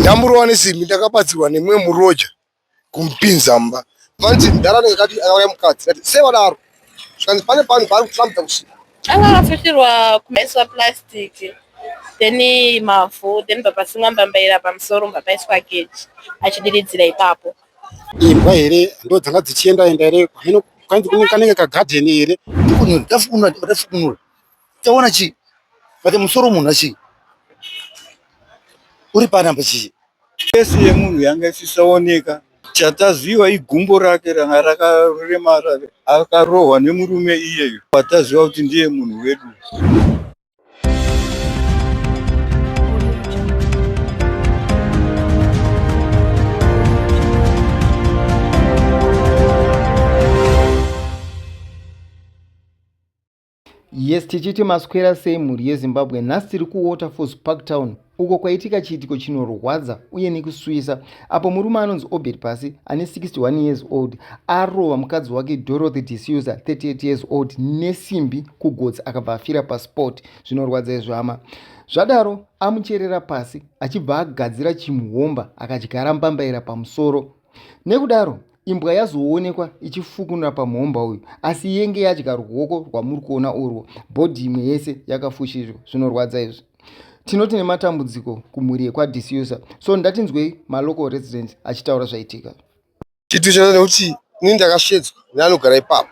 Ndamurwa nesimbi ndakabatsirwa nemwe muroja kumpinzamba. Vanti ndarane ngati akauya mukadzi ngati sewadaro. Zvikanzi pane pari kutambudza kusvika. Akafishirwa kumaiswa plastic. Then mavhu, then papasimwa mumbambaira pamusoro papaiswa keji. Achidiridzira ipapo. Imbwa here ndo dzanga dzichienda here hino kanzi kanenge ka garden here ndafunura taona chi bate musoro munhu achi uri panamba chi kesi yemunhu yanga isisaoneka chataziva igumbo rake ranga rakaremara akarohwa nemurume iyeyo wataziva kuti ndiye munhu wedu. Yes, tichiti maswera sei mhuri yeZimbabwe. Nhasi tiri kuWaterfalls Parktown uko kwaitika chiitiko chinorwadza uye nekuswisa apo murume anonzi Obed Pasi ane 61 years old arova mukadzi wake Dorothy D'Souza 38 years old nesimbi kugotsi akabva afira pasport. Zvinorwadza izvama zvadaro amucherera pasi achibva agadzira chimuhomba akadyara mbambaira pamusoro. Nekudaro imbwa yazoonekwa ichifukunura pamuhomba uyu asi yenge yadya ruoko rwamuri kuona urwo. Bhodhi imwe yese yakafushirwa. Zvinorwadza izvi. Tinoti nematambudziko kumhuri yekwaD'Souza. So ndatinzwei malocal residents achitaura zvaitika. Chitu chana nekuti ini ndakashedzwa neanogara ipapo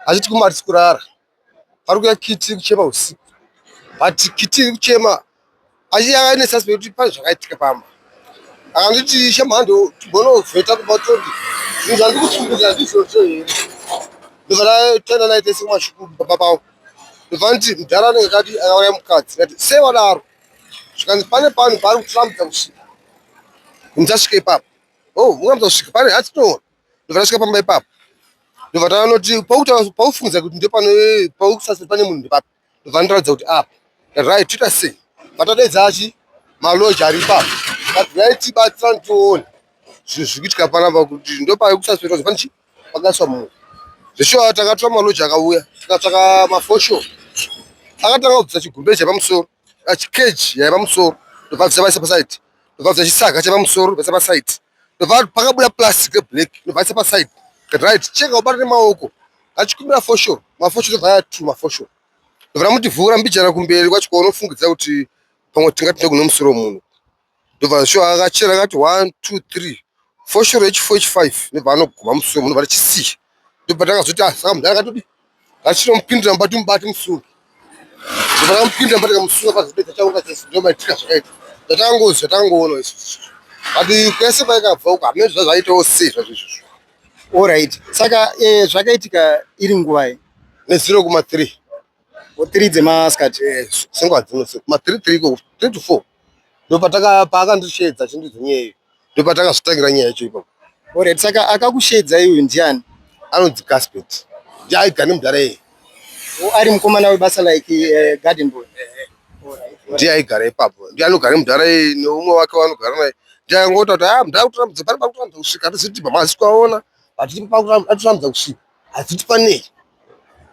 achiti kumatisi kurara pari kuya kiti kuchema usiku but kiti kuchema achiyakaine suspect kuti pane zvakaitika pamba akanditi shemhando tibonozveta kumatodi zvinhu zvandikutsungudza ndizvozvo here ndobva taenda naye tese kumashuku baba pavo ndobva nditi mudhara ngati akauya mukadzi ngati sewadaro zvikanzi pane pari kutambudza kusvika ndasvika ipapo mungamudza kusvika pane hatinoona ndobva tasvika pamba ipapo ndobva tanoti paufungiza kuti ndo paukusasa pane munhu ndipapo ndobva ndoratidza kuti apa right toita sei vatadedza achi maloja ari ipapo atibatsira toone zvinhu zvikuitika panapa kuti ndo paukusasa pane chi pakaiswa munhu zveshuwa takatora maloja akauya tikatsvaka mafosho akatanga kubvisa chigumbe chepamusoro chikeji yaipamusoro ndobva vaisa pasaiti ndobva bvisa chisaga chepamusoro vaisa pasaiti ndobva pakabuda plastic eblack ndobva vaisa pasaiti right cheka ubata nemaoko achikumbira foshoro mafoshoro ndobva yatu mafoshoro ndobva ramutivhura mbijana kumberi kwachikwa unofungidza kuti pamwe tingatinde kuno musoro munhu ndobva shuwa akachera akati 1 2 3 foshoro h4 h5 ndobva anoguma musoro munhu ndobva tichisiya ndobva takazoti saka mudhara akatodi achinomupindira mbati mubati musungi ndobva takamupindira mbati kamusunga pazibedza chaunga chese ndomaitika zvakaita tatangoona isusu ati kwese kwaikabva uko hamene zvazvaitawo sei zvazvizvozvo. Alright, saka zvakaitika iri nguwai ne0,3 3 dzemasikati sengwa dzinosi ma3 ko 3 to 4 ndopataka paakandishedza chindudzi nyeyo ndopatakazotangira nyaya yacho ipapo. Alright, saka akakushedza iyu ndiani? Anonzi Gaspet ndiye aigara nemudhara yeye ari mukomana webasa like garden boy. Ndiye aigara ipapo ndiye anogara mudhara yeye neumwe wake wanogara naye ndiye angoti kuti mudhara kutambudza pane pakutambudza kusvika atiziti pamasi kwaona atiramudza kusvika atiti panei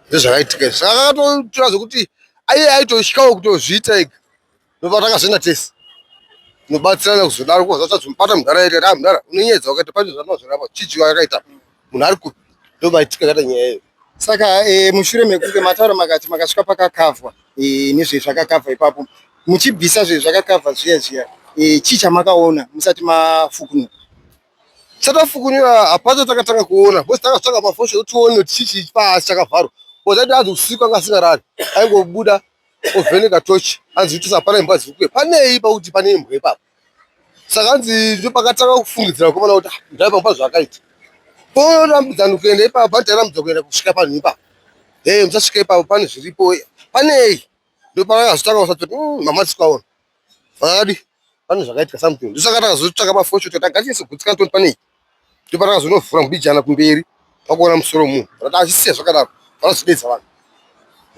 ndezvakaitika izvi saka akatotora zvokuti aiye aitosvikawo kutozviita ega ndobva takazoenda tese tinobatsirana kuzodaro kuzatadzomubata mudhara yedu ati mudhara unonyedza wakaita pane zvanozorapa chichiwa yakaita munhu ari kupi ndobaitika kaita nyaya iyoyo. Saka mushure mekunge mataura makati makasvika pakakavhwa nezvezvakakavhwa ipapo muchibvisa zvezvakakavhwa zviya chii chamakaona musati mafukunura? Chatafukunyura hapacho takatanga kuona bosi takatsvaka mafosho kuti tione kuti chichi pasi chakavharwa bozati azi usiku anga asingarari aingobuda ovheneka tochi anzi kuti sapana imbwa dzirikuye panei pauti pane imbwa ipapo saka anzi ndo pakatanga kufungidzira kuona kuti ndai pamba zvakaita porambidzana kuenda ipapo andiramudza kuenda kusvika panhu ipapo musasvika ipapo pane zviripo panei ndo pakazotanga kusati mamati tikaona vakadi pane zvakaitika something ndosaka takazotsvaka mafosho kuti tagachise gutsikana toni panei ndo patakazonovhura mbijana kumberi pakuona musoro munhu ati achisiya zvakadaro vanozodedza vanhu.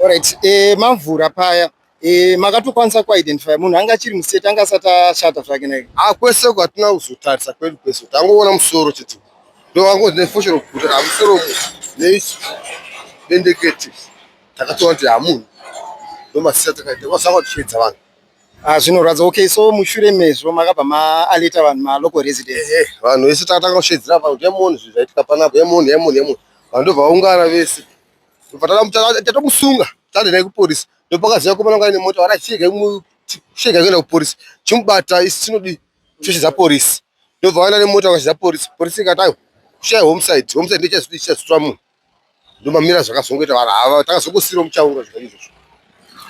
Alright, mavhura paya makatokwanisa kuidentify munhu anga achiri museti anga asati ashata zvake naye? Kwese kwatina kuzotarisa kwedu kwese tangoona musoro chete ndo wangozi nefoshoro kuti musoro munhu neisu dendeketi takatoona kuti hamunhu ndomasiya takaita kwasanga tichiedza vanhu Zvinorwadza. Okay, so mushure mezvo makabva maaleta vanhu malocal residents. Vanhu vese takatanga kushedzera kuti yemoni zvinhu zvaitika panapo yemoni vanhu ndobva vaungana vese tatomusunga taendenai kuporisa ndopakaziva komana kwaine mota wara shega kuenda kuporisa chimubata isi tinodi choshe polisi ndobva vaenda nemota vakashedza polisi ikati aiwa kushaya homicide ndechazvichazvitwa munhu ndomamira zvakazongoita vanhu ava takazongosiyira muchaura zvika izvozvo.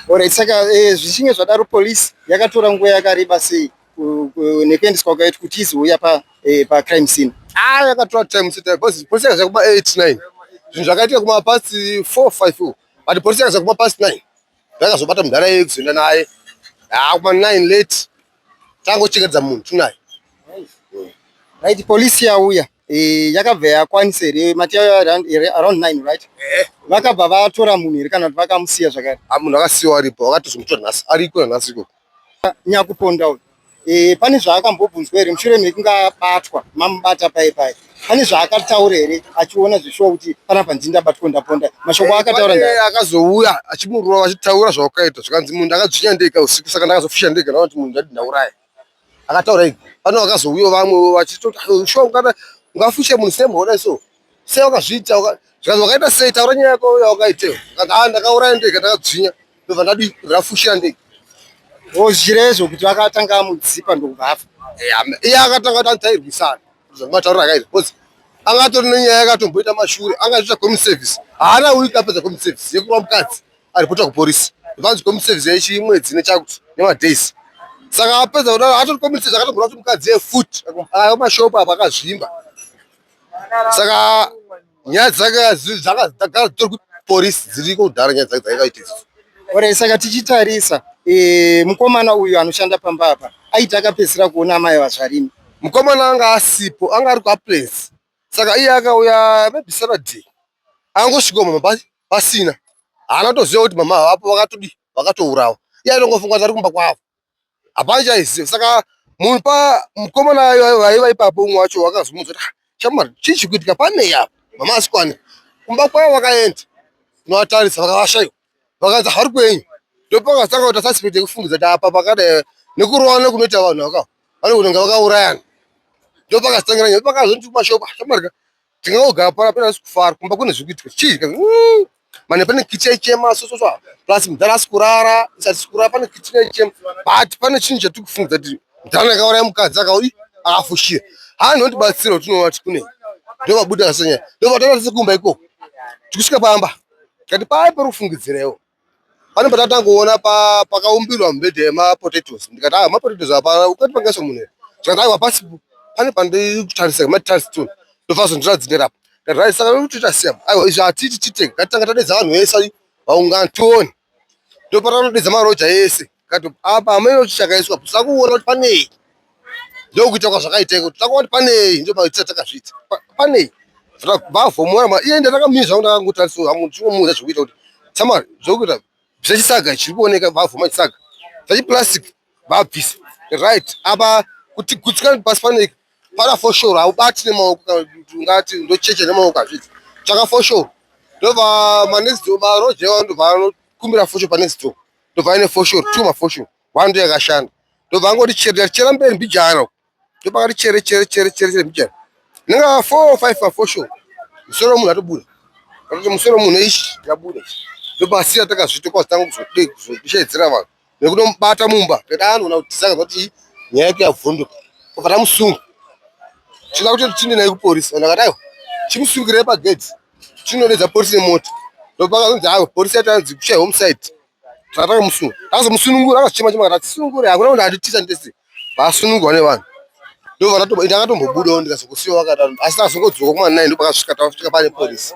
Alright, saka zvichinge zvadaro polisi yakatora nguva yakareba sei nekuendeswa kwaiti kuti izouya pacrime scene? Yakatora time polisi yakazva kuma 8-9 zvinhu zvakaitika kuma pasi 4-5 but polisi yakazva kuma pasi 9 yakazobata mudhara yeye kuzoenda naye kuma 9 late tangochengedza munhu tunaye. Right, polisi yauya yakabva yakwanisa here mati around 9 right? Vakabva vatora munhu here kana kuti vakamusiya zvakare? Munhu akasiyiwa aripo vakatozomutora nhasi ariko nanhasi ikoko. Nyakuponda uyu pane zvaakambobvunzwa here mushure mekunge abatwa mamubata pai pane zvaakataura here achiona zvishuwa kuti panapa ndindabatwa ndaponda mashoko akataura ndai? Akazouya achimurova vachitaura zvawakaita zvikanzi munhu akadzvinya ndega usiku saka ndakazofisha ndega nakuti munhu ndati ndauraya akataura igi pano vakazouya vamwe vachitoti shuwa ungafushe munhu semhona so sei wakazviita zvikanzi wakaita sei taura nyaya yako yawakaiteyo kanzi ndakauraya ndega ndakadzvinya ndobva ndadi rafushira ndega. Zvichirezvo kuti vakatanga amudzipa ndokubva afa? Iye akatanga kuti anitairwisana zvamataurira akaita bcause anga atori nenyaya yakatomboita mashure anga achiita community service haana wiki apedza community service yekuva mukadzi aripota kuporisi ivanzi community service yechimwedzi nechakuti nemadays saka apedza kudaro atori community service akatogona kuti mukadzi yefuti aya mashopu apa akazvimba saka nyaya dzake dzagara dzitori kuporisi dziriko kudhara nyaya dzake dzaikaita izvo. Ore saka tichitarisa mukomana uyu anoshanda pamba apa aiti akapedzisira kuona amai vazvarini? Mukomana anga asipo anga ari kuaplace saka iye akauya maybe Saturday angosvika mama vasina haana kutoziva kuti mama vapo vakatourawa iye ainongofunga kuti ari kumba kwavo hapana chaiziva saka mukomana vaiva ipapo umwe wacho wakazomudza kuti chamari chii chikuitika panei apa mama asikwane kumba kwavo vakaenda novatarisa vakavashaiwa vakanzi hari kwenyu ndopakatanga kuti asasipeite kufungidza kuti apa pakada nekurowa nekunoita vanhu vakava vanokunonga vakaurayana ndopakazitangira nyaya pakazoti mashopa chamarika tingangogara panapena sikufara kumba kune zvikuitika chii mane pane kitchen ichema sososwa plus mudhara asikurara isati sikurara pane kitchen ichema but pane chinhu chatiri kufungidza kuti mudhara akauraya mukadzi akaudi akafushira haanondibatsira kuti tinova tikunei ndovabuda kasanyaya ndovatata sekumba ikoko tikusvika pamba kati pai pari kufungidzirewo pane patatangoona pakaumbirwa mubhedha yemapotatoes ndikati mapotatoes apa ukati pangaiswa munhu here tikati aiwa pasi pane pandiri kutarisa matitaristone ndofazondiradzinerapo ndati saka nokutoita siyam aiwa izvi hatiti titenge katitanga tadedza vanhu vese vaungana tione ndopatanodedza maroja ese kati apa ameno chichakaiswa tisakuona kuti panei ndokuita kwazvakaita iko titakuona kuti panei ndopaitisa takazviita panei vavhomora iye ndatakamiza zvangu ndakangotarisa hamu chinomuudza zvokuita kuti tsamari zvokuita zvechisaga chiri kuoneka vavhoma chisaga zvechiplastic vabvisa right apa kuti gutsikana pasi paneka pana foshoro haubati nemaoko kana ungati ndochecha nemaoko hazviti chakafoshoro ndobva manexido maroja ewa ndobva anokumbira foshoro panexido ndobva aine foshoro two mafoshoro one ndo yakashanda ndobva angoti chera mberi mbijana ndopakati chere mbijana nenga 4-5 mafoshoro musoro munhu atobuda katoti musoro munhu ishi yabuda ndopasiya takazvita kwazitanga kuzodishaidzira vanhu nekutomubata mumba kuti anoona kuti tisaka kuti nyaya yake yavhunduka obva tamusunga chida kuti tinde naye kuporisa ndakati aiwa chimusungirei pagedhi chinodedza polisi nemota ndopakazonzi aiwa polisi yatanzi kushaya homicide takatanga musunga takazomusunungura akazichema chema kati tisunungure hakuna kuti handitisa ndese vasunungwa nevanhu ndobva ndakatombobudawo ndikazongosiyiwa wakadaro asi takazongodzoka kuma9 ndopakasvika tasvika pane polisi.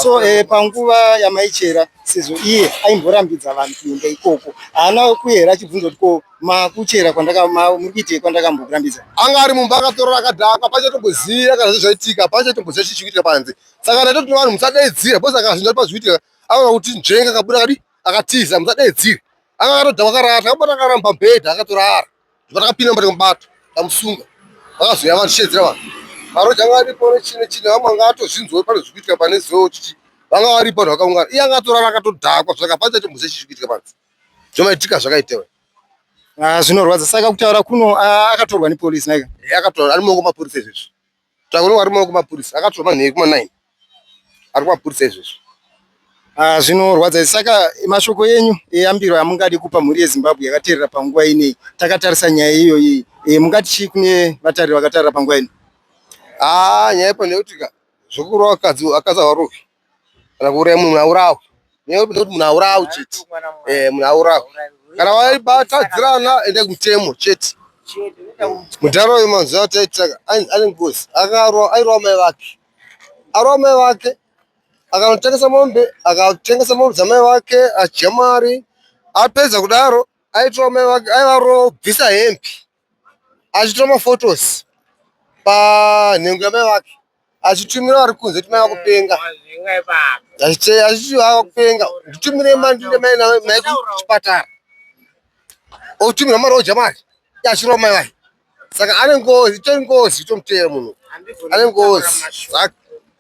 So panguva yamaichera sezvo iye aimborambidza vanhu kuenda ikoko haana kuyera achibvunza kuti ko makuchera muri kuitei kwandakamborambidza? Anga ari mumba akatorora akadhakwa pachatomboziya kana zvaitika pachatomboziya chichiitika panze saka ndaitoti vanhu musadaidzira bcause akazvinda pazviitika aona kuti njenga akabuda kadi akatiza musadaidzira anga akatodhakwa karara takabata akaramba mbedha akatorara ndobva takapinda mbati mubato tamusunga vakazoya vanishedzera vanhu maroja anga aripo nechine vamwe anga atozvinzwa pane zvikuitika pane zo chichi vanga varipo vanhu vakaungana iye anga atorara akatodhakwa zvaka pachatomboziya chichiitika panze zvomaitika zvakaitewa Zvinorwadza. Saka kutaura kuno akatorwa nepolisi naika. Akatorwa ari mumaoko mapurisa izvezvo. Takuno ari mumaoko mapurisa. Akatorwa manheru kuma9. Ari kumapurisa izvezvo. Zvinorwadza. Saka mashoko yenyu eyambiro amungadi kupa mhuri yeZimbabwe yakateerera panguva inei. Takatarisa nyaya iyoyi. Mungati chii kune vatariri vakatarira panguva ino? Nyaya yepo ndeyekuti zvokurova vakadzi akasawarovi. Kana kuuraya munhu aurawe. Nekuti munhu aurawe chete. Munhu aurawe. Kana vaibatadzirana ende kumutemo chete. Mudharo wemazuva ataita ane ngozi. Airova mai vake. Arova mai vake. Akanotengesa mombe dzamai vake achidya mari. Apedza kudaro aitora mai vake aivarova kubvisa hembe. Achitora mafotosi panhengo yamai vake. Achitumira vari kunze kuti mai vakupenga. Achiti vakupenga. Nditumire mandinde mai kuchipatara. Otumira mari odya mari. Achirova mai vake. Saka ane ngozi, itori ngozi itomutera munhu. Ane ngozi.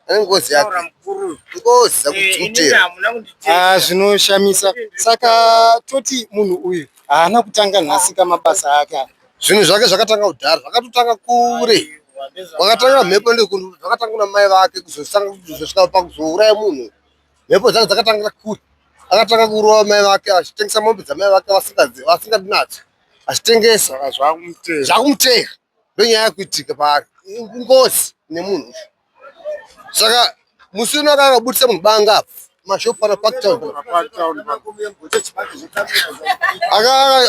Ane ngozi yake. Ngozi yakutomutera. Zvinoshamisa. Saka toti munhu uyu haana kutanga nhasika mabasa ake. Zvinhu zvake zvakatanga kudhara. Zvakatotanga kure. Wakatanga mhepo ndekundu. Zvakatanga kuna mai vake kuzosvika pakuzouraya munhu. Mhepo dzake dzakatanga kure. Akatanga kurova mai vake achitengesa mombe dzamai vake vasingadi nadzo. Achitengesa zvakumutera. Ndonyaya yekuitika paari. Ngozi nemunhu. Saka musi uno akabudisa munhu banga apa. Mashopu pana Parktown.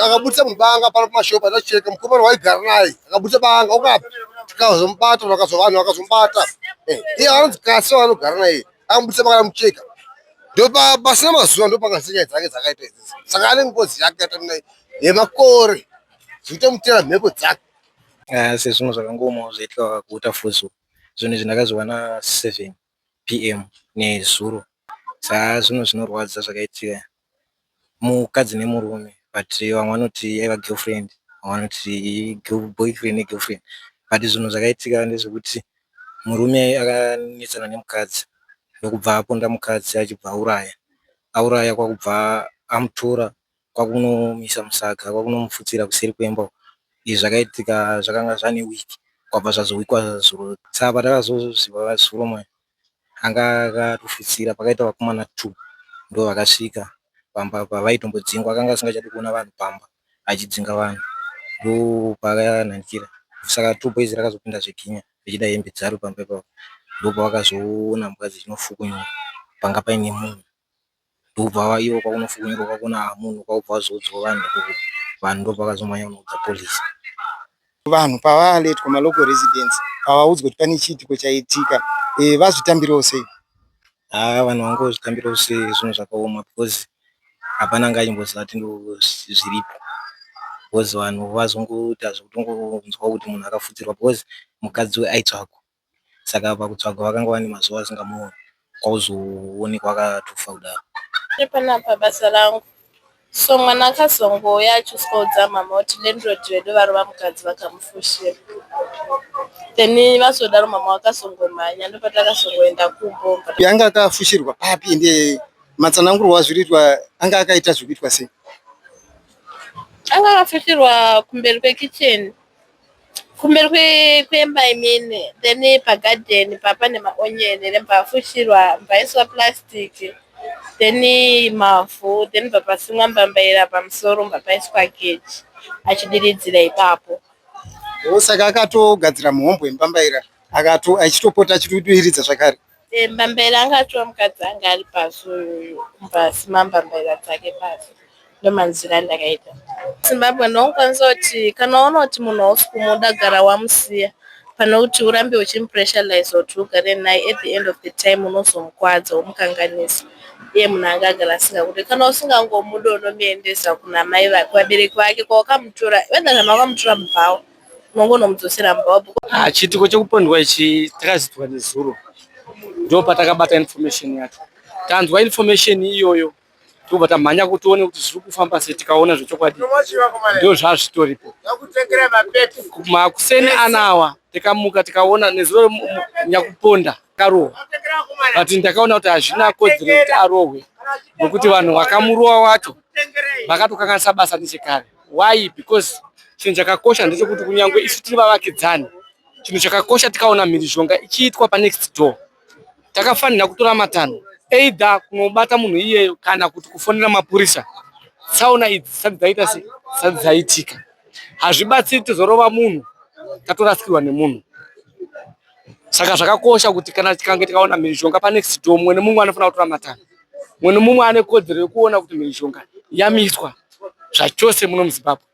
Akabudisa munhu banga pana mashopu atacheka mukomana waigara naye. Akabudisa banga ukapa. Tikazomubata vanhu vakazombata. Iye anonzi kasi vanogara naye. Akabudisa banga mucheka. Ndopa pasina mazuva ndopangasinya nyaya dzake dzakaita idzi. Saka ane ngozi yake yemakore. Zvitomutera mhepo dzake. Sezvinhu zvakangomawo zvoitika kuWaterfalls. Zvinhu zvindakazowana 7 PM nezuro. Saka zvinhu zvinorwadza zvakaitika. Mukadzi nemurume, but vamwe vanoti aiva girlfriend, vamwe vanoti boyfriend negirlfriend. But zvinhu zvakaitika ndezvekuti murume akanetsana nemukadzi. Ndokubva aponda mukadzi achibva auraya kwakubva amutora kwakunomisa musaga kwakunomufutsira kuseri kwemba. Izvi zvakaitika zvakanga zvane wiki kwabva zvazowikwa zuro. Saka patakazoziva zuro mai anga akatofutsira pakaita vakomana 2 ndo vakasvika pamba pavaitombodzinga akanga asingachadi kuona vanhu pamba achidzinga vanhu ndo pakanhanikira. Saka 2 boys rakazopinda zviginya zvichida hembe dzaro pamba ipapo ndo pavakazoona mukadzi chinofukunyura panga paine munhu ndobva ivo kwakunofukunyurwa kwakuona munhu kwakubva vazodzwa vanhu ndo pakazomanya kunodza polisi. Vanhu pavaletwa malocal residents pavaudzwa kuti pane chiitiko chaitika vazvitambirawo sei? Vanhu vangozvitambirawo sei zvinhu zvakaoma because hapana angachimboziva kuti ndo zviripo. Because vanhu vazongoti hazvotongonzwa kuti munhu akafutsirwa because mukadzi aitsvagwa. Saka pakutsvagwa vakanga vane mazuva asingamuoni kwauzoonekwa akatofa kudaro. Panapa basa rangu. So mwana akazongouya achisodza mama kuti landlord vedu varova mukadzi vakamufushira. Then vasodaro mama vakazongomhanya ndopatakazongoenda kumbomba. Yanga akafushirwa papi ende matsanangurwa azviritwa anga akaita zvikuitwa sei? Anga akafushirwa kumberi kwekitchen. Kumberi kwemba imene. Then pagarden papa nemaonyeni nempafushirwa mbaiswa plastic. Then mavhu, then papasimwa mumbambaira pamusoro papaiswa keji achidiridzira ipapo. Saka akatogadzira muhombo wemubambaira achitopota achitoiridza zvakare. Mbambaira angatora mukadzi anga ari pasi pasima mbambaira dzake pasi. Ndomanzira ndakaita. Zimbabwe ndinokwanisa kuti kana uona kuti munhu hausi kumuda gara wamusiya. Pano kuti urambe uchimupressurize kuti ugare naye at the end of the time unozomukwadza womukanganisa. Iye munhu angagara asingakuti kana usingangomuda unomuendesa kuna mai vake vabereki vake kwawakamutora wenda kana wakamutora mubvawo unongonomudzosera mubvawo. Chiitiko chekupondwa ichi takazitwa nezuro ndo patakabata information yacho. Tanzwa information iyoyo tobva tamhanya kuti tione kuti zviri kufamba sei tikaona zvechokwadi ndo zvazvitoripo. Makuseni anawa tikamuka tikaona nezuro nyakuponda karohwa. But ndakaona kuti hazvina kodzero kuti arohwe nokuti vanhu vakamurova wacho vakatokanganisa basa nechekare. Why? Because chinhu chakakosha ndechekuti kunyangwe isu tiri vavakidzani, chinhu chakakosha tikaona mhirizhonga ichiitwa panext door, takafanira kutora matanho either kunobata munhu iyeyo kana kuti kufonera mapurisa. Tsaona idzi dzisati dzaita sei, dzisati dzaitika. Hazvibatsiri tizorova munhu tatorasikirwa nemunhu. Saka zvakakosha kuti kana tikange tikaona mhirizhonga panext door, mumwe nemumwe anofanira kutora matanho. Mumwe nemumwe ane kodzero yekuona kuti mhirizhonga yamiswa zvachose muno muZimbabwe.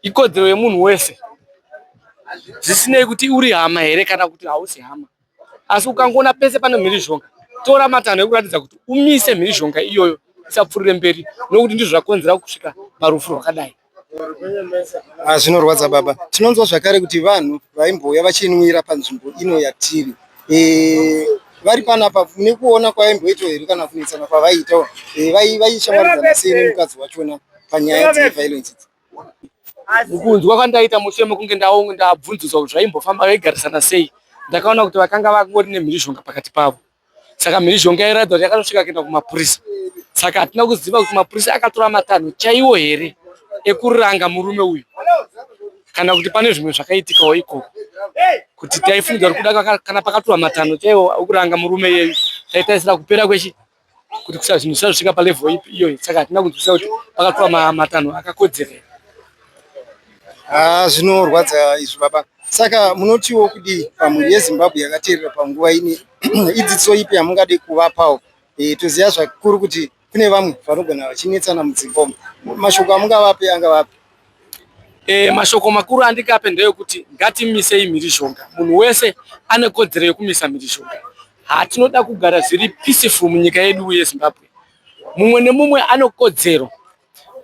Ikodzero yemunhu wese, zvisinei kuti uri hama here kana kuti hausi hama. Asi ukangoona pese pane mhirizhonga, tora matanho ekuratidza kuti umise mhirizhonga iyoyo isapfuurire mberi, nokuti ndizvo zvakonzera kusvika parufu rwakadai. Zvinorwadza baba. Tinonzwa zvakare kuti vanhu vaimbouya vachinwira panzvimbo ino yatiri. Vari panapa nekuona kwaimboitwa here kana kunetsana kwavaiitawo, vaishamwaridzana sei nemukadzi wachona panyaya dzeviolence? Mukunzwa kwandaita mushure mekunge ndabvunziswa kuti zvaimbofamba vaigarisana sei, ndakaona kuti vakanga vangori nemhirizhonga pakati pavo. Saka mhirizhonga yairatidza kuti yakatosvika kuenda kumapurisa. Saka hatina kuziva kuti mapurisa akatora matanho chaiwo here ekuranga murume uyu, kana kuti pane zvimwe zvakaitikawo ikoko. Kuti taifunga kuti kuda kana pakatora matanho chaiwo ekuranga murume iyeyu, taitarisira kupera kwechi kuti zvinhu zvisasvika palevel iyoyi. Saka hatina kunzwisisa kuti pakatora matanho akakodzera. Zvinorwadza izvi baba. Saka munotiwo kudi pamhuri yeZimbabwe yakateerera panguva ine idzidziso ipi yamungade kuvapawo? Toziva zvikuru kuti kune vamwe vanogona vachinetsana mudzimba umu. Mashoko amungavape angavape? Mashoko makuru andikape ndeyekuti ngatimisei mhirizhonga. Munhu wese ane kodzero yekumisa mhirizhonga. Hatinoda kugara zviri peaceful munyika yedu yeZimbabwe. Mumwe nemumwe ane kodzero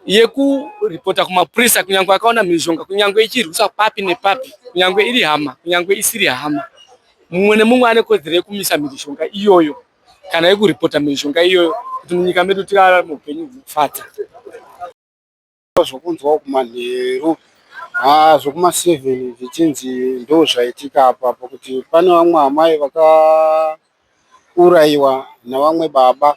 yekuripota kumapurisa kunyangwe akaona mhirizhonga, kunyangwe ichirwisa papi nepapi, kunyangwe iri hama, kunyangwe isiri hama. Mumwe nemumwe ane kodzero yekumisa mhirizhonga iyoyo kana yekuripota mhirizhonga iyoyo, kuti munyika medu tigare muupenyu hunofadza. Zvokunzwawo kumanheru zvokuma7 zvichinzi ndo zvaitika apapo, kuti pane vamwe amai vakaurayiwa navamwe baba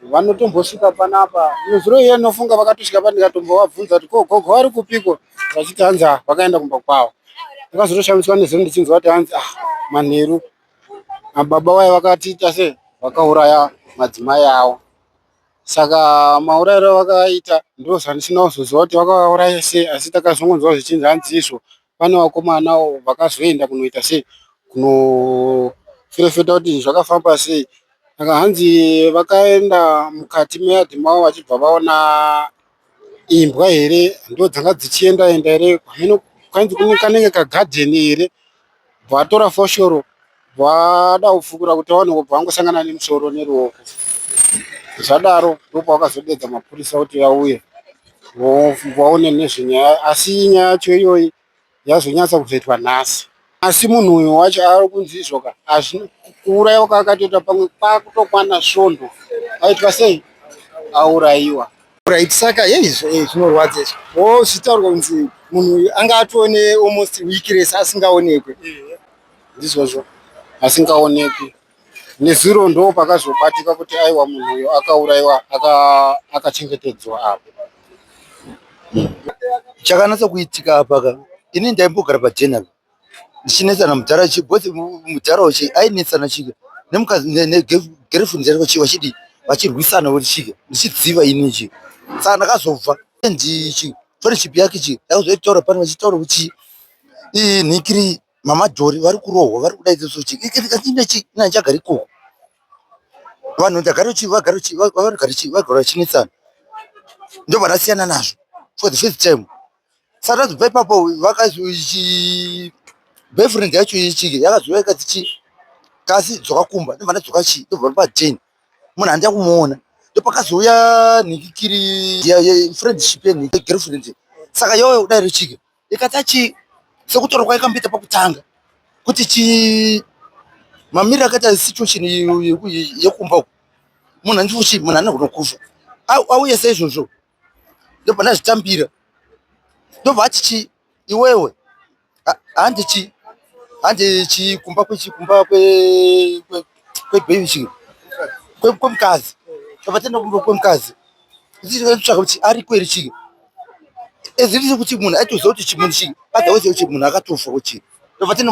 vanotombosvika panapa. Nezuro iye nofunga vakatosvika pandikatombovabvunza kuti ko gogo vari kupiko, vachiti hanzi vakaenda kumba kwavo. Ndakazotoshamiswa nezuro ndichinzwa kuti hanzi manheru baba vaye vakatiita se vakauraya madzimai avo. Saka maurayiro avakaita ndo zvandisina kuzoziva kuti vakauraya sei, asi takazongonzwa zvichinzi hanzi izvo pane vakomana vakazoenda kunoita sei, kunofirefeta kuti zvakafamba sei. Saka hanzi vakaenda mukati meyadhi mavo vachibva vaona imbwa here, ndo dzanga dzichienda here, kwanzi kanenge kagadheni here, vatora foshoro vada kufukura kuti vaone kubva vangosangana nemusoro neruoko. Zvadaro ndipo vakazodedza mapurisa kuti vauye vaone nezvenyaya, asi nyaya yacho iyoyi yazonyatsa kuzoitwa nhasi. Asi munhu uyu wacho ari kunzi izvoka kuuraiwa kwaakatoita pamwe kwakutokwana svondo, aitwa sei, aurayiwa. Saka zvinorwadza izvo. Zvitaurwa kunzi munhu uyu anga atone almost weakness asingaonekwe. Ndizvozvo asingaonekwi. Nezuro ndo pakazobatika kuti aiwa munhu uyo akaurayiwa akachengetedzwa apo. Chakanatsa kuitika apa, ini ndaimbogara pajenera ndichinetsana mudhara both mudhara uchi ainetsana chika nemukadzi negirlfriend yake vachidi vachirwisana vachika ndichidziva ini chika. Saka ndakazobva friendship yake chika yakazoitaura pane vachitaura kuti nhikiri mamadhori vari kurohwa, vari kudaidza so chika ina chagara ikoko. Vanhu ndagara vagara vachinetsana ndo vanasiyana nazvo for the first time. Saka tazobva ipapo boyfriend yacho ichike yakazouya ikati kasi dzokakumba ndobva ndadzoka ndobva pajeni munhu handida kumuona, ndopakazouya nhikikiri friendship yegirlfriend. Saka iyoyo kudai richike ikati sekutorwa kwaikamboita pakutanga kuti mamiriro akaita situation yekumba uku munhu handifuchi munhu anogona kufa auye seizvozvo, ndobva ndazvitambira ndobva ati iwewe handi kumba kwebhebi kwemukadzi, ndobva tenda kumba kwemukadzi nditsvaka kuti ari kweri chike ezviri kuti munhu aitoziva kuti chimunhu chii adzawoziva kuti munhu akatofa kuchii tobva tine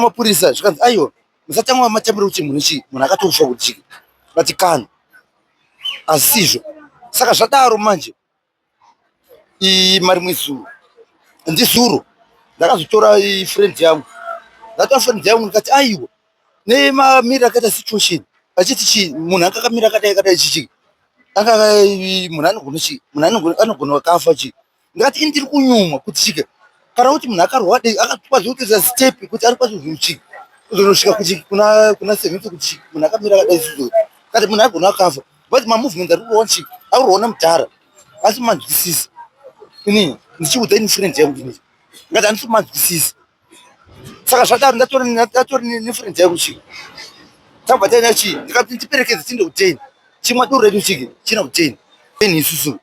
mapurisa zvikanzi aiwa musatanga matambiro kuti munhu chii munhu akatofa kuti chii vati kana asi sizvo saka zvadaro manje marimwe zuro ndizuro ndakazotora friend yangu ndatora friend yangu ndikati aiwa nemamiri akaita situation achiti chii munhu akakamira akadai chichi anga munhu anogona chii munhu anogona kafa chii ndikati ndiri kunyumwa kuti chike kana kuti munhu akarwa akakwaziwa kutoisa step kuti ari kwazi chii kuzonosvika kuti kuna 70 kuti munhu akamira akadai sizvo kati munhu agona akafa but mamovement ari kuona chii ari kuona mudhara asi manzwisisi ini ndichiudza ini friend yangu ndinei ngati handisi kumanzwisisi saka zvadaro ndatori nefriend yangu chii tabva taina chii ndikati ndiperekedze tinde kuteni chimwe doro redu chiki china kuteni eni isusu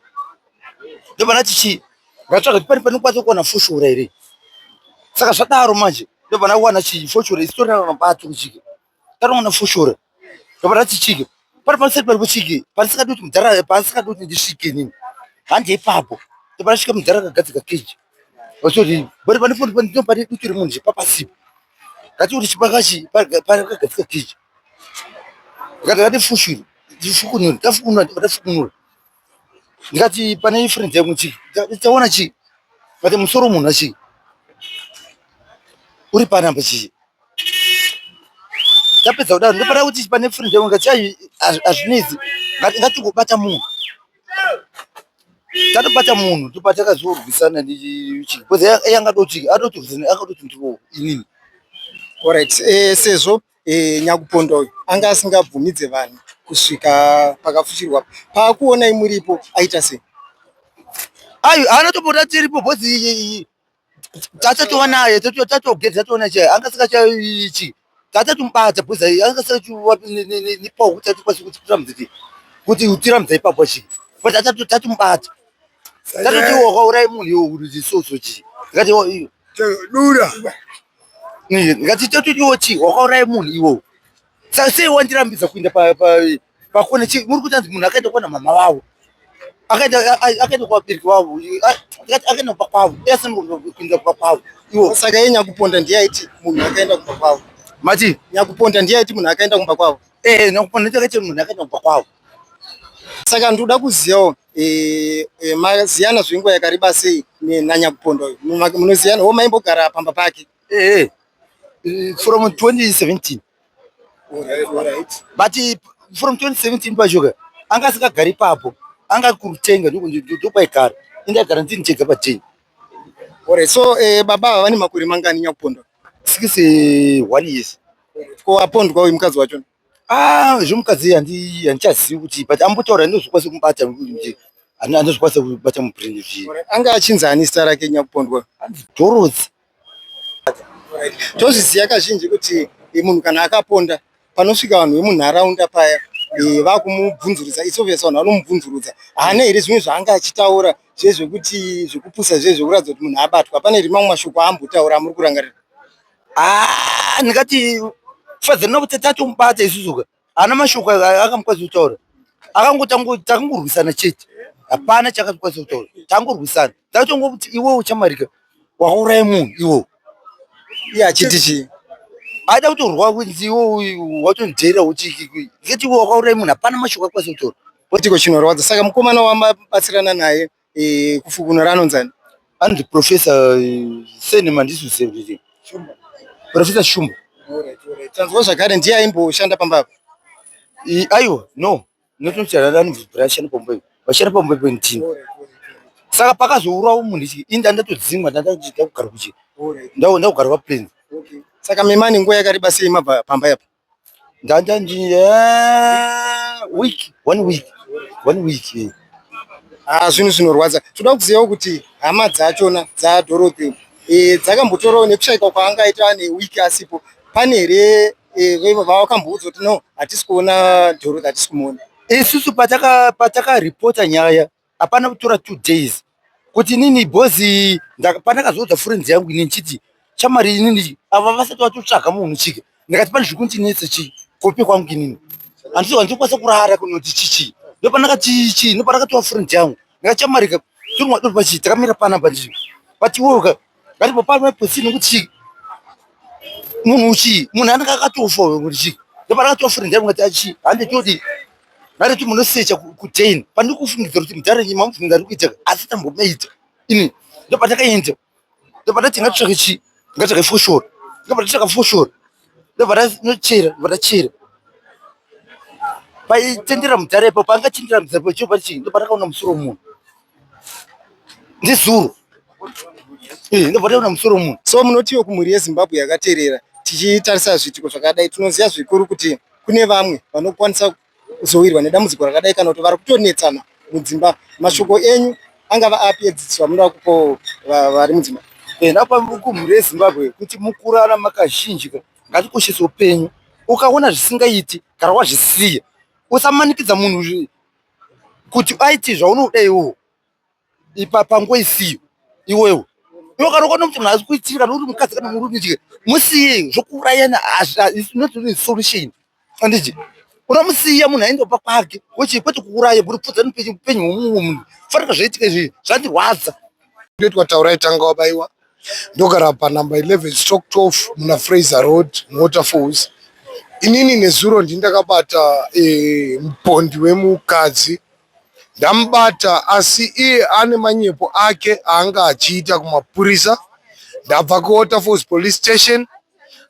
ndobva ndati chii ngatsvaga kuti pane panokwanisa kuwana foshora here saka zvadaro manje ndobva ndawana chii foshora isitorina mabato kuchiki tanowana foshora ndobva ndati chiki pane panosati paripo chiki panisingadi kuti mudhara panisingadi kuti ndisvike nini handi ipapo ndobva ndasvika mudhara akagadzika keji vasoti bari pane dutu remunhu chipapasipo ngati kuti chipakachi pakagadzika keji ndikati ngatifushire ndifukunure tafukunura ndikati pane friend yangu chii taona chii ngati musoro munhu achii uri panamba chii tapedza kudaro ndopata kuti pane friend yangu ngati ai hazvinetsi ngatingobata munhu tatobata munhu toba takazorwisana ndichii bcause yangadoti adotorwisana akadoti ndiwo inini Alright, sezvo nyakuponda uyu anga asingabvumidze vanhu kusvika pakafushirwa paakuonai muripo aita sei ayo anotopota tiripo bhozi tatotova naye tatogedza tatoona chai anga sikachachi tatatomubata bhozi anga sikachiwanepawo kuti atikwanisi kuti tiramudze kuti tiramudza ipapo chii but tatomubata tatoti wakaurai munhu iwo soso chii ngati dura ngati totodiwo chii wakaurai munhu iwowo saka sei wandirambidza kuenda pakone chii muri kutanzi munhu akaenda kuona mama wavo akaenda kuvabereki vavo akaenda kwakwavo kuenda kwakwavo iwo saka yenyakuponda ndiyaiti munhu akaenda kumba kwavo mati nyakuponda ndiyaiti munhu akaenda kumba kwavo nyakuponda ndiyakaiti munhu akaenda kumba kwavo saka ndoda kuzivawo maziyana zvenguva yakareba sei nanyakuponda uyu munoziyana wo maimbogara pamba pake from 2017 Alright. but from 2017 pachoka anga asikagari papo anga kurutenga ndokwaigara indagara ndini chega pateni Alright, so baba ava vane makore mangani nyakuponda 61 years ko apondwa uyu mukadzi wacho zvomukadzi handichazivi kuti but ambotaura ndozvikwanisa kumubata andozvikwanisa kubata mubrand anga achinzani zita rake nyakupondwa dorodzi tozviziva kazhinji kuti munhu kana akaponda panosvika vanhu vemunharaunda paya vakumubvunzurudza isovesa vanhu vanomubvunzurudza haana here zvimwe zvaanga achitaura zvezvekuti zvekupusa zvezvekuratidza kuti munhu abatwa pane rimwe mashoko aambotaura amuri kurangarira ndingati fadzana kuti tatomubata isusuka haana mashoko akamukwanisa kutaura takangorwisana chete hapana chakakwanisa kutaura tangorwisana tatongokuti iwe uchamarika wakaurai munhu iwo iye achiti chii aida kutorwa kunzi iwe watondera uchiki ngeti iwe wakaurai munhu hapana mashoko akwanisa kutaura otiko chinorwadza saka mukomana wamabatsirana naye kufukunura anonzani anonzi profesa senemandisuseii profesa shumba tanzwa zvakare ndiye aimboshanda pambapa aiwa no notocharaanobvashanda pamumba ipo vashanda pamumba ipo ndini saka pakazourawo munhu ichi inda ndatodzimwa ndandachida kugara kuchi ndakugara paplains saka memani nguva yakareba sei mabva pamba yapo one week zvinhu zvinorwadza toda kuzivawo kuti hama dzachona dzadhorobhi dzakambotorawo nekushaikwa kwaangaita newiki asipo pane here vavakamboudza kuti no hatisi kuona dhoro hatisi kumuona isusu patakaripota nyaya hapana kutora 2 days kuti nini bhozi pandakazoudza friends yangu ini nchiti chamari inini ava vasati vatotsvaga munhu chike ndikati pane zvikundinetsa chii kope kwangu inini handizokwanisa kurara kunoti chichi ndopandakati chii ndopandakatova friend yangu ndikati chamarika tiri pachi takamira pana panzvimbo patiwoka ngatipo pano posini kuti munhu anenge akatofa kuti chii ndopana akatofa ndiyani ngati achi hande toti ngati munosecha kutain pandiri kufungidza kuti mudhara nyima mubvunza ari kuita asi tambomaita ini ndopatakaenda ndopata tingatotsvake chii ngatsvake foshora ndopatatsvaka foshora ndopatachera ndopatachera paitendera mudhara ipo paangachindira mudhara ipo chopa chii ndopatakaona musoro womunhu ndezuro ndopataona musoro womunhu. So munotiwo kumhuri yezimbabwe yakateerera tichitarisa zviitiko zvakadai tinoziva zvikuru kuti kune vamwe vanokwanisa kuzowirwa nedambudziko rakadai kana kuti vari kutonetsana mudzimba. Mashoko enyu angava api edzidziswa munoda kupo vari mudzimba? Napa kumhuri yezimbabwe kuti mukurara makazhinji ngatikoshese upenyu. Ukaona zvisingaiti kana wazvisiya usamanikidza munhu kuti aiti zvaunoda iwowo panguva isiyo iwewe. Iwe kana ukaona kuti munhu asi kuitira kana uri mukadzi kana murume musiye zvokuurayana not solution. Anditi unomusiya munhu aendopa kwake kwete kuuraya kuti pfudzani upenyu hwomumwe munhu farika zvaitika izvi zvandirwadza. Ndotwataura itanga wabaiwa ndogara panamba 11/12 muna Fraser Road Waterfalls. Inini nezuro ndindakabata mupondi wemukadzi ndamubata asi iye ane manyepo ake aanga achiita kumapurisa. Ndabva kuWaterfalls Police Station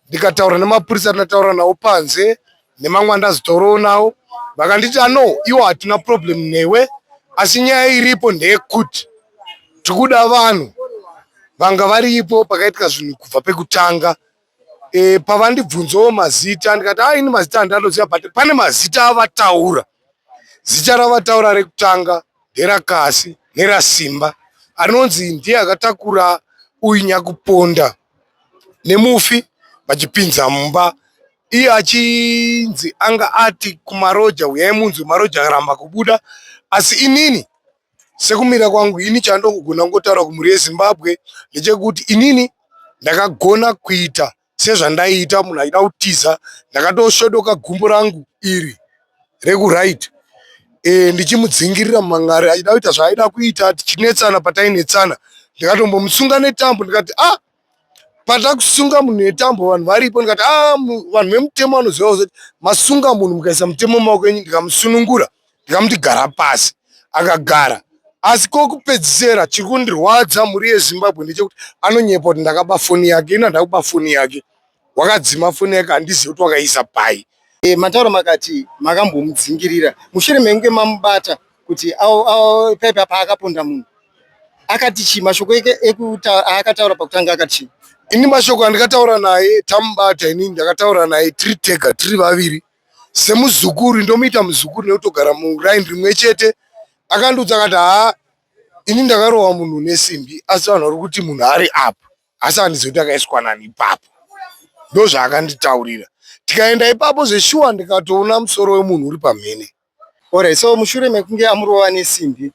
ndikataura nemapurisa ndataura nawo panze nemamwe andazitoro nawo vakanditi no iwo hatina problem newe asi nyaya iripo ndeyekuti tikuda vanhu vanga varipo pakaitika zvinhu kubva pekutanga. Pavandibvunzawo mazita ndikati ini mazita andanoziva but pane mazita avataura. Zita ravataura rekutanga nderakasi nerasimba anonzi ndiye akatakura uyu nyakuponda nemufi vachipinza mumba. Iye achinzi anga ati kumaroja uyai munzwi maroja akaramba kubuda asi inini sekumira kwangu ini chandogona ngotaura kumhuri yeZimbabwe ndechekuti inini ndakagona kuita sezvandaita munhu aida kutiza ndakatosvodoka gumbo rangu iri rekuraita ndichimudzingirira mumang'ari aida kuita zvaaida kuita tichinetsana patainetsana ndikatombomusunga netambo ndikati patakusunga munhu netambo vanhu varipo ndikati vanhu vemutemo vanoziva kuti masunga munhu mukaisa mutemo mumaoko enyu ndikamusunungura ndikamuti gara pasi akagara. Asi kokupedzisira chiri kundirwadza mhuri yeZimbabwe ndechekuti anonyepa kuti ndakaba foni yake ina ndakuba foni yake wakadzima foni yake handizivi kuti wakaisa pai. Matauro makati makambomudzingirira mushure menge mamubata kuti paipa paakaponda munhu akati chii mashoko eke akataura pakutanga akati chii? Ini mashoko andikataura naye tamubata inini ndakataura naye tiri tega tiri vaviri semuzukuru ndomuita muzukuru nekutogara muraini rimwe chete. Akandiudza akati ini ndakarohwa munhu nesimbi asi vanhu vari kuti munhu ari apo asi handizivi kuti akaiswa nani ipapo. Ndo zvaakanditaurira. Tikaenda ipapo zveshuwa ndikatoona musoro wemunhu uri pamhene. Alright, so mushure mekunge amurova nesimbi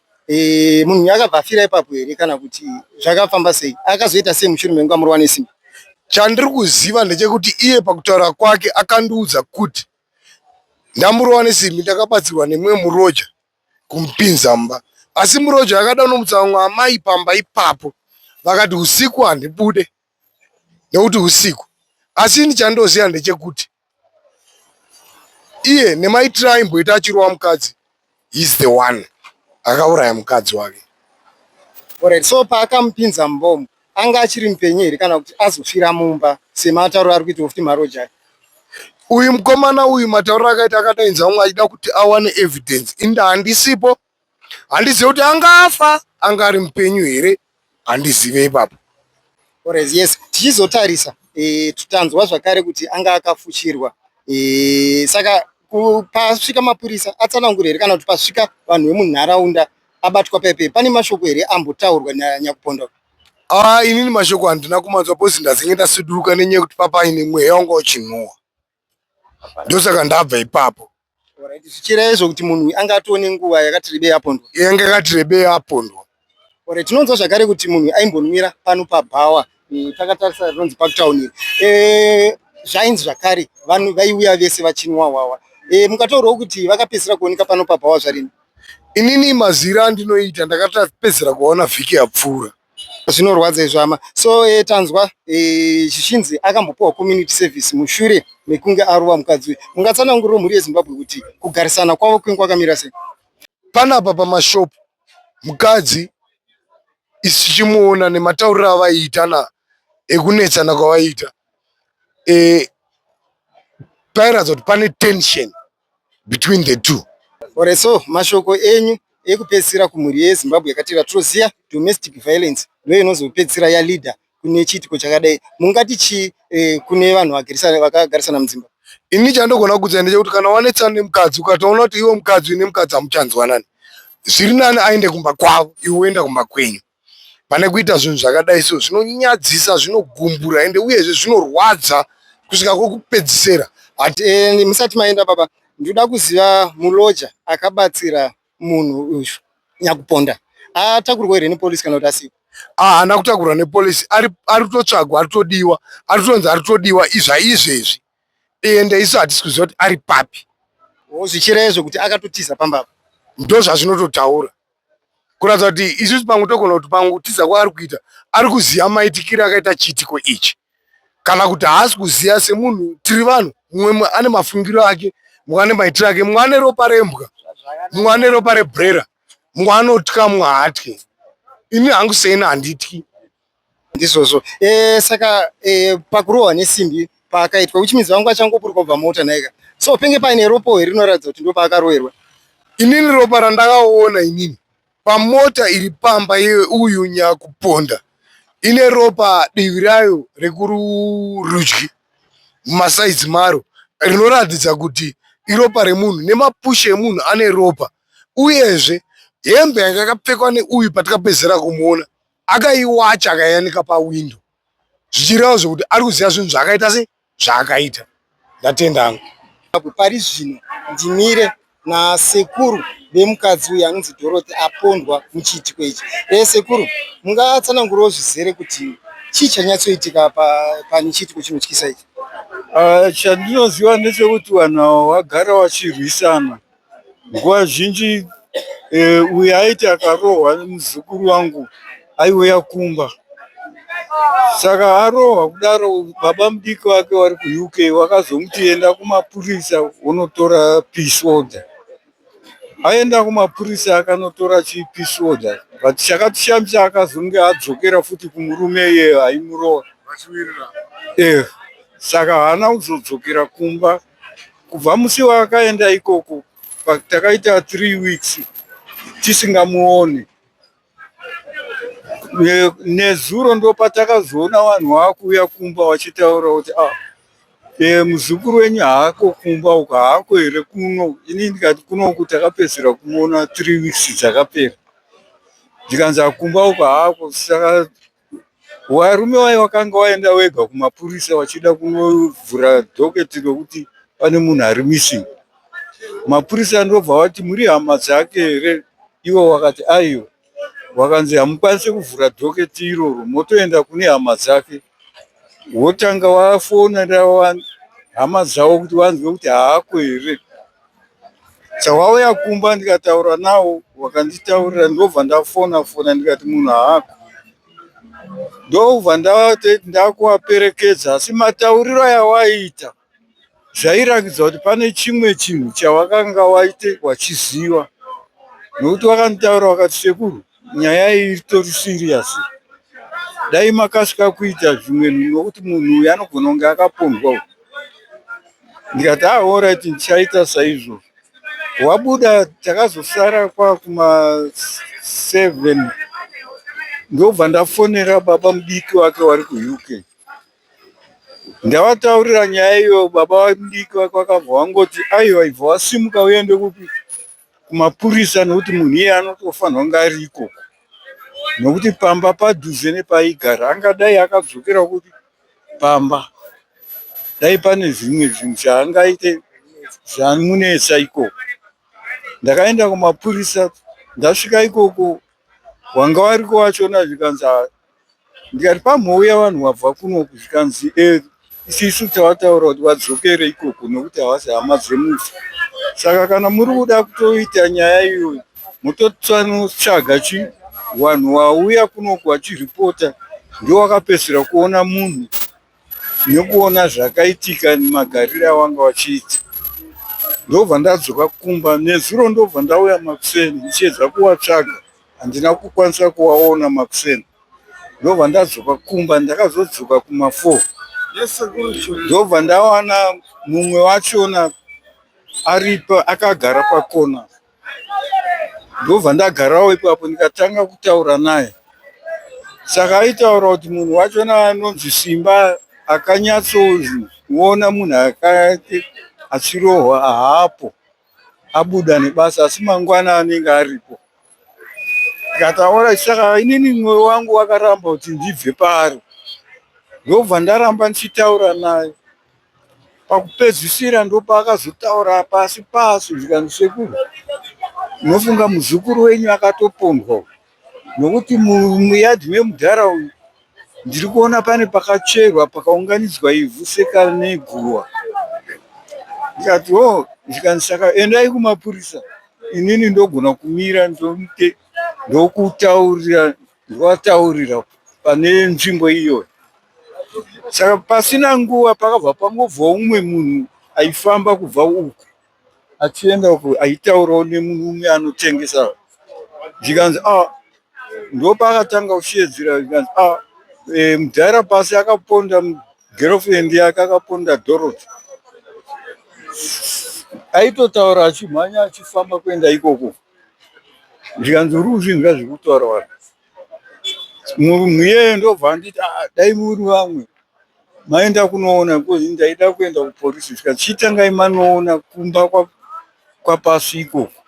munhu akabva afira ipapo here kana kuti zvakafamba sei? Akazoita sei mushure mekunge amurova nesimbi? Chandiri kuziva ndechekuti iye pakutaura kwake akandiudza kuti ndamurova nesimbi ndakabatsirwa nemumwe muroja kumupinza mumba asi muroja akada unomutsa vamwe amai pamba ipapo vakati usiku handibude nekuti usiku. Asi ini chandoziva ndechekuti iye nemaitiro aimboita achirwa mukadzi is the one akauraya mukadzi wake. Alright, so paakamupinza mumba anga achiri mupenyu here kana kuti azofira mumba sematauro ari kuita kuti maroja? Uyu mukomana uyu matauro akaita akadainza umwe achida kuti awane evidence. Inda handisipo handizive kuti angafa anga ari mupenyu here handizive ipapo. Alright, yes, tichizotarisa tutanzwa zvakare kuti anga akafuchirwa saka pasvika mapurisa atsanangura here kana kuti pasvika vanhu vemunharaunda abatwa paipe pane mashoko here ambotaurwa nanyakuponda? Inini mashoko handina kumanzwa posi ndazinge ndasuduruka nenyaya yekuti papaine mweya wanga uchinhuhwa ndosaka ndabva ipapo. Zvichireva izvo kuti munhu anga atone nguva yakati rebei apondwa? Yanga yakati rebei apondwa. Tinonzwa zvakare kuti munhu aimbonwira pano pabhawa takatarisa rinonzi Parktown. Zvainzi zvakare vanhu vaiuya vese vachinwa wawa. Mukataurawo kuti vakapedzisira kuoneka pano pabhawa zvarini? Inini mazira andinoita ndakatapedzera kuona vhiki yapfuura. Zvinorwadza izvo hama. So tanzwa zvichinzi akambopiwa community service mushure mekunge arova mukadzi. Mungatsanangurira mhuri yeZimbabwe kuti kugarisana kwavo kwakamira sei? Panapa pamashopu mukadzi isichimuona nematauriro avaiita ekunetsana kwavaiita, pairatidza kuti pane tension between the two. Alright, so mashoko enyu ekupedzisira kumhuri yeZimbabwe yakatira toziya domestic violence ndiyo inozopedzisira yalidha kune chiitiko chakadai. Mungati chi kune vanhu vakagarisana mudzimba? Ini chandogona kuudza ndechekuti kana wanetsana nemukadzi ukataona kuti iwe mukadzi nemukadzi hamutyanzwanani, zviri nani aende kumba kwavo iwe uenda kumba kwenyu. Pane kuita zvinhu zvakadai so zvinonyadzisa, zvinogumbura ende uyezve zvinorwadza kusvika kwokupedzisira. Musati maenda baba, ndoda kuziva muloja akabatsira munhu uyu nyakuponda atakurwa here nepolisi kana kuti asiwa? Haana kutakurwa nepolisi, ari kutotsvagwa, ari kutodiwa, ari kutonzi ari kutodiwa izvezvi, ende isu hatisi kuziva kuti ari papi. Zvichireva kuti akatotiza pamba, ndo zvazvinototaura kuratidza kuti isusu pamwe togona kuti pamwe kutiza kwaari kuita ari kuziva maitikiro akaita chiitiko ichi, kana kuti haasi kuziva. Semunhu tiri vanhu, mumwe ane mafungiro ake, mumwe ane maitiro ake, mumwe ane ropa rembwa, mumwe ane ropa rebrera, mumwe anotya, mumwe haatyi. Ini hangu seini handityi ndizvozvo. Saka pakurohwa nesimbi pakaitwa uchimidzi vangu vachangopurwa kubva mota naika, so penge paine ropa here rinoratidza kuti ndo paakaroverwa? Inini ropa randakaona inini pamota iri pamba yeuyu nyakuponda ine ropa divi rayo rekurudyi mumasaidzi maro rinoratidza kuti iropa remunhu, nemapushe emunhu ane ropa. Uyezve hembe yanga yakapfekwa neuyu patakapedzera kumuona akaiwacha akaiyanika pawindo, zvichireva zvokuti ari kuziva zvinhu zvaakaita sei zvaakaita. Ndatenda hangu. Pari zvino ndimire nasekuru vemukadzi uyu anonzi doro apondwa muchiitiko ichi. Sekuru, mungatsanangurawo zvizere kuti chii chanyatsoitika pane chiitiko chinotyisa ichi? Chandinoziva ndechekuti vanhu ava vagara vachirwisana. Nguva zhinji uyu aiti akarohwa muzukuru wangu aiuya kumba, saka arohwa kudaro baba mudiki wake vari kuUK wakazomuti enda kumapurisa unotora peace order. Aenda kumapurisa akanotora peace order, but chakatishamisa akazonge adzokera futi kumurume iye aimurohwa. Saka haana kuzodzokera kumba kubva musi waakaenda ikoko. Takaita 3 weeks tisingamuoni. Nezuro ndo patakazoona vanhu vakuuya kumba vachitaura kuti muzukuru wenyu haako kumba uko, haako here kuno. Ini ndikati kunoku takapedzera kumuona 3 weeks dzakapera. Ndikanzi kumba uko haako. Saka varume vai vakanga vaenda wega kumapurisa vachida kunovhura dhoketi rokuti pane munhu ari missing. Mapurisa ndobva vati muri hama dzake here? Ivo vakati aiyo. Vakanzi hamukwanisi kuvhura dhoketi iroro, motoenda kune hama dzake. Wotanga vafonera hama dzavo kuti vanzwe kuti haako here. Saka kumba ndikataura navo, vakanditaurira, ndobva ndafona ndikati munhu haako. Ndobva ndakuvaperekedza, asi matauriro ayavaita zvairakidza kuti pane chimwe chinhu chavakanga vaite vachiziva. Nokuti vakanditaura vakati, sekuru, nyaya iyi itori siriyasi. Dai makasvika kuita zvimwe nokuti munhu uyu anogona kunge akapondwa. Ndikati alright, ndichaita saizvo. Wabuda takazosara kwakuma 7. Ndobva ndafonera baba mudiki wake wari kuUK. Ndavataurira nyaya iyo, baba mudiki wake wakabva wangoti aiwa, ibva wasimuka uende kupi? Kumapurisa, nokuti munhu iye anotofanirwa kunge ari ikoko. Nokuti pamba padhuze nepaigara, angadai akadzokera kuti pamba dai pane zvimwe zvinhu zvaangaite zvamunetsa ikoko. Ndakaenda kumapurisa, ndasvika ikoko wanga wariko wachona, zvikanzi ndikati pamhouya vanhu vabva kunoku, zvikanzi isisu tavataura kuti vadzokere ikoko nokuti havasi hama dzemufa. Saka kana muri kuda kutoita nyaya iyoyo, mototsanutsvaga vanhu vauya kunoku vachiripota ndio wakapedzisira kuona munhu nekuona zvakaitika nemagariro avanga vachiita. Ndobva ndadzoka kumba nezuro, ndobva ndauya makuseni ndichiedza kuvatsvaga, handina kukwanisa kuvaona makuseni. Ndobva ndadzoka kumba, ndakazodzoka kuma4 ndobva ndawana mumwe wachona aripa akagara pakona. Ndobva ndagarawo ipapo ndikatanga kutaura naye. Saka aitaura kuti munhu wachona anonzi Simba akanyatsoona munhu achirohwa haapo, abuda nebasa, asi mangwana anenge aripo. Ndikataura saka inini mwoyo wangu wakaramba kuti ndibve paari. Ndobva ndaramba ndichitaura naye. Pakupedzisira ndopaakazotaura pasi pasi zvikanzi sekuru, unofunga muzukuru wenyu akatopondwa, nokuti muyadhi memudhara ndiri kuona pane pakacherwa pakaunganidzwa ivhu seka neguva. Ndikati ndikanzi saka endai kumapurisa, inini ndogona kumira ndovataurira pane nzvimbo iyoyo. Saka pasina nguva pakabva pangobvawo umwe munhu aifamba kubva uku achienda uku aitaurawo nemurume anotengesa. Ndikanzi ndopakatanga kushedzera. Ndikanzi mudhara pasi akaponda girlfriend yake, akaponda doro. Aitotaura achimhanya achifamba kuenda ikoko. Ndikanzi uri kuzvinzwa zvekutaura vanhu. Munhu iyeye ndobva anditi dai muri vamwe maenda kunoona, kozi ndaida kuenda kuporisi. Chitangai manoona kumba kwapasi ikoko,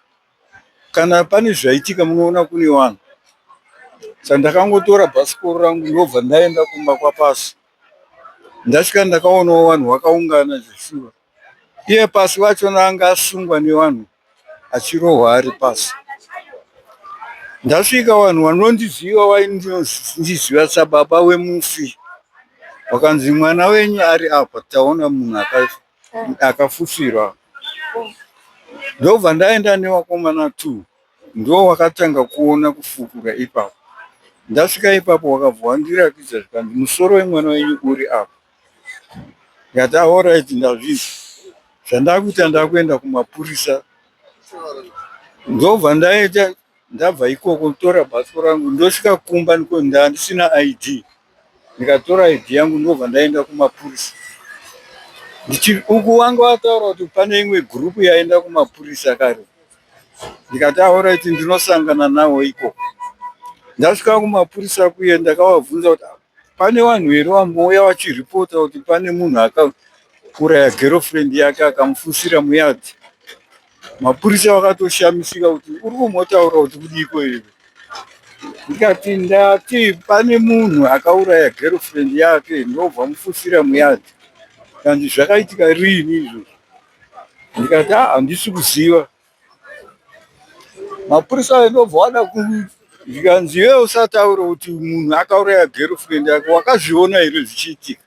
kana pane zvaitika munoona kune vanhu. Saka ndakangotora bhasikoro rangu ndobva ndaenda kumba kwapasi. Ndasvika ndakaonawo vanhu vakaungana zvishuwa. Iye pasi vachona anga asungwa nevanhu achirohwa ari pasi. Ndasvika vanhu vanondiziva vaindiziva sababa wemufi, wakanzi mwana wenyu ari apa, taona munhu akafutsirwa. Ndobva ndaenda nevakomana 2 ndo wakatanga kuona kufukura ipapo. Ndasvika ipapo wakabva wandirakidza zvikanzi musoro wemwana wenyu uri apa. Ndikati alright, ndazvizwa. Zvandakuita ndakuenda kumapurisa. Ndobva ndabva ikoko kutora bhasikoro rangu ndosvika kumba ndandisina ID. Ndikatora ID yangu ndobva ndaenda kumapurisa. Uku wanga wataura kuti pane imwe gurupu yaenda kumapurisa kare. Ndikati alright, ndinosangana nawo ikoko. Ndasvika kumapurisa kuye ndakavabvunza kuti pane vanhu here vamouya vachiripota kuti pane munhu akauraya girlfriend yake akamufutsira muyadhi. Mapurisa vakatoshamisika kuti uri kumotaura kuti kudiko here. Ndikati ndati pane munhu akauraya girlfriend yake ndobva mufutsira muyadhi. Kandi zvakaitika rini izvozvo? Ndikati handisi kuziva. Mapurisa ndobva wada ndikanzi iwewe usataura kuti munhu akauraya girlfriend yake, wakazviona here zvichiitika?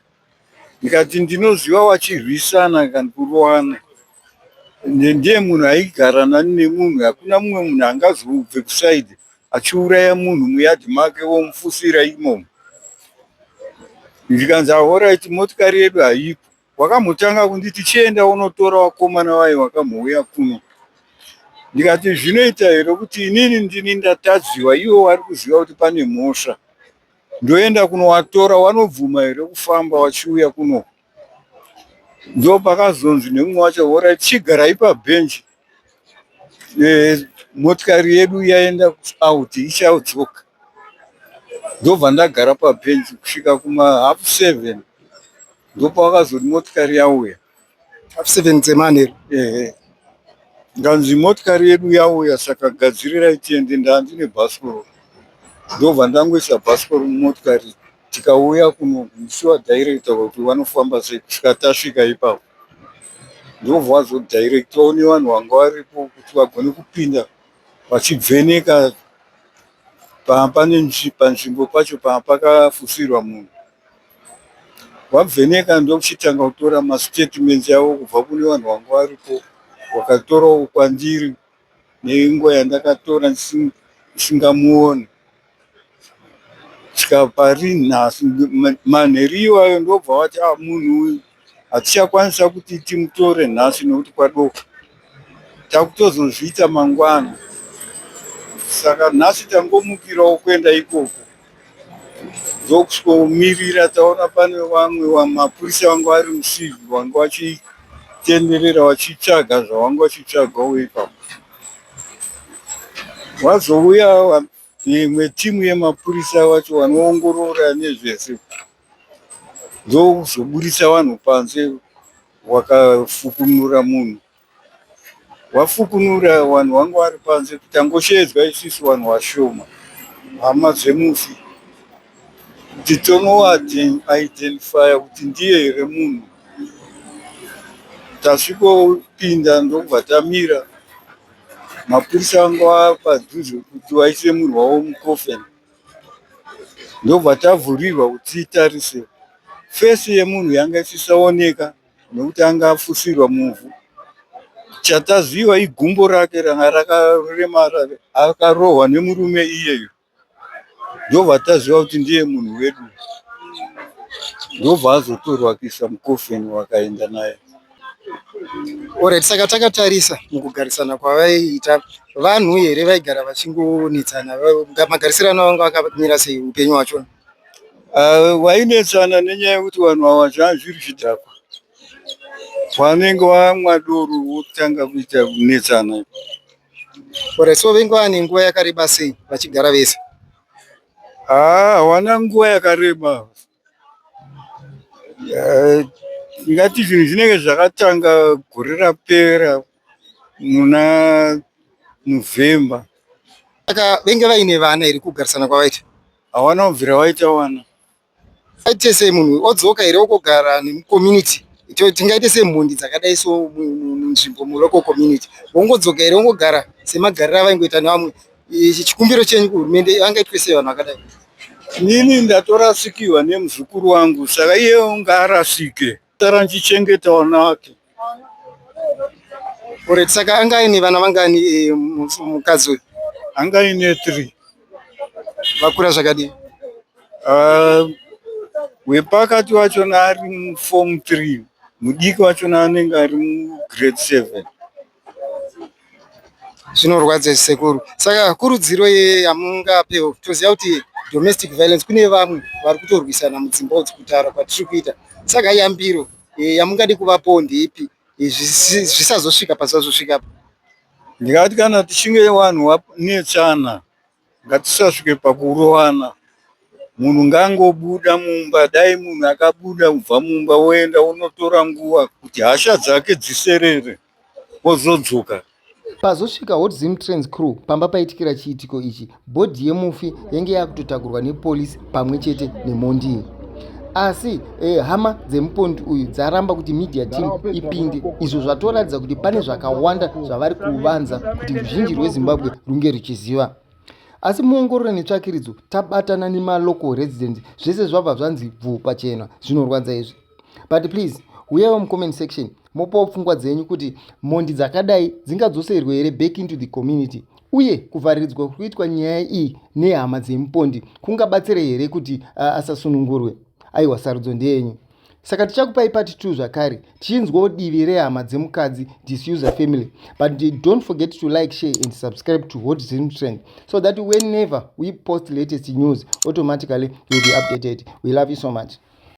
Ndikati ndinoziva wachirwisana kana kurowana. Ndiye munhu aigara nani nemunhu, hakuna mumwe munhu angazobve kusaidhi achiuraya munhu muyadhi make womufutsira imomo. Ndikanzi alright, motikari yedu haipo. Wakamutanga kunditi chienda unotora vakomana vayo wakamouya kuno. Ndikati zvinoita here kuti inini ndini ndatadziwa, ivo vari kuziva kuti pane mhosva, ndoenda kunovatora, vanobvuma here kufamba vachiuya kuno? Ndo pakazonzi nemumwe wacho alright, chigarai pabhenji, motikari yedu yaenda out ichadzoka. Ndobva ndagara pabhenji kusvika kuma 7:30 ndopakazoti motikari yauya. 7 dzemanheru. Nganzi motikari yedu yauya, saka gadzirirai tiende, ndandine bhasikoro. Ndobva ndangoisa bhasikoro mumotikari tikauya kuno musi wadhairekta kuti vanofamba sei. Kusvika tasvika ipapo ndobva wazodhairektawo nevanhu vanga varipo kuti vagone kupinda vachivheneka panzvimbo pacho pakafusirwa munhu. Vabveneka ndokuchitanga kutora mastatements yavo kubva kune vanhu vanga varipo, wakatorawo kwandiri nenguva yandakatora ndisingamuoni. Saka pari nhasi manheru iwayo ndobva wati munhu uyu hatichakwanisa kuti timutore nhasi nokuti kwadoko, takutozozviita mangwana. Saka nhasi tangomukirawo kuenda ikoko ndokusvikomirira taona pane vamwe vamapurisa vanga vari musivhi vanga vachitenderera vachitsvaga zvavanga vachitsvagawo ipapo. Vazouya imwe timu yemapurisa vacho vanoongorora nezvese ndokuzoburisa vanhu panze wakafukunura munhu. Wafukunura vanhu vanga vari panze kuti tangoshedzwa isusu vanhu vashoma, hama dzemufi, kuti tonoaidentifya kuti ndiye here munhu. Tasvikopinda ndobva tamira, mapurisa vanga padhuze kuti vaise munhu wavo mukofeni, ndobva tavhurirwa kuti titarise. Fesi yemunhu yanga isisaoneka nokuti anga afusirwa muvhu. Chataziva igumbo rake ranga rakaremara akarohwa nemurume iyeyo, ndobva taziva kuti ndiye munhu wedu. Ndobva azotorwa kuisa mukofeni wakaenda naye. Alright, saka takatarisa mukugarisana kwavaiita, vanhu here vaigara vachingonetsana? Magarisirano vanga vakamira sei upenyu hwachona? Vainetsana nenyaya yekuti vanhu ava zvanga zviri zvidhakwa. Vanenge vamwa doro votanga kuita kunetsana. Alright, so venga vane nguva yakareba sei vachigara vese? Hawana nguva yakareba. Ngati zvinhu zvinenge zvakatanga gore rapera muna November. Saka venge vaine vana here kugarisana kwavaita? Hawana kubvira vaita vana. Aite sei munhu odzoka here okogara nemucommunity? Tingaite semhundi dzakadai so munzvimbo mulocal community, wongodzoka here wongogara semagariro avaingoita nevamwe? Chikumbiro chenyu kuhurumende vangaitwe sei vanhu vakadai? Nini ndatorasikiwa nemuzukuru wangu, saka iye ngaarasike, tara ndichichengeta vana vake. Alright, saka anga aine vana vangani mukadzi uyu? Anga aine 3. Vakura zvakadii? Wepakati wachona ari muform 3, mudiki wachona anenge ari mugrade 7. Zvinorwadza sekuru. Saka kurudziro yamungapewo, toziva kuti domestic violence kune vamwe vari kutorwisana mudzimba dzekutara kwatiri kuita. Saka yambiro yamungade kuvapo ndeipi zvisazosvika pasazosvikapo? Ndikati kana tichinge vanhu vanetsana ngatisasvike pakurovana. Munhu ngangobuda mumba, dai munhu akabuda kubva mumba woenda unotora nguva kuti hasha dzake dziserere wozodzoka. Pazosvika Hot Zim Trends crew pamba paitikira chiitiko ichi, bhodhi yemufi yange yakutotakurwa nepolisi pamwe chete nemondi. Asi hama dzemupondi uyu dzaramba kuti media team ipinde, izvo zvatoratidza kuti pane zvakawanda zvavari kuvanza kuti ruzhinji rweZimbabwe runge ruchiziva. Asi muongororo netsvakiridzo tabatana nemalocal residents, zvese zvabva zvanzi bvu pachena. Zvinorwadza izvi. But please, uyaiwo mucomment section mopawo pfungwa dzenyu kuti mondi dzakadai dzingadzoserwe here back into the community, uye kuvharidzwa kuitwa nyaya iyi nehama dzemupondi kungabatsire here kuti asasunungurwe. Aiwa, sarudzo ndeyenyu. Saka tichakupai part 2 zvakare tichinzwawo divi rehama dzemukadzi disuser family. But don't forget to like, share and subscribe to Hot Zim Trend so that whenever we post latest news automatically you'll be updated. We love you so much.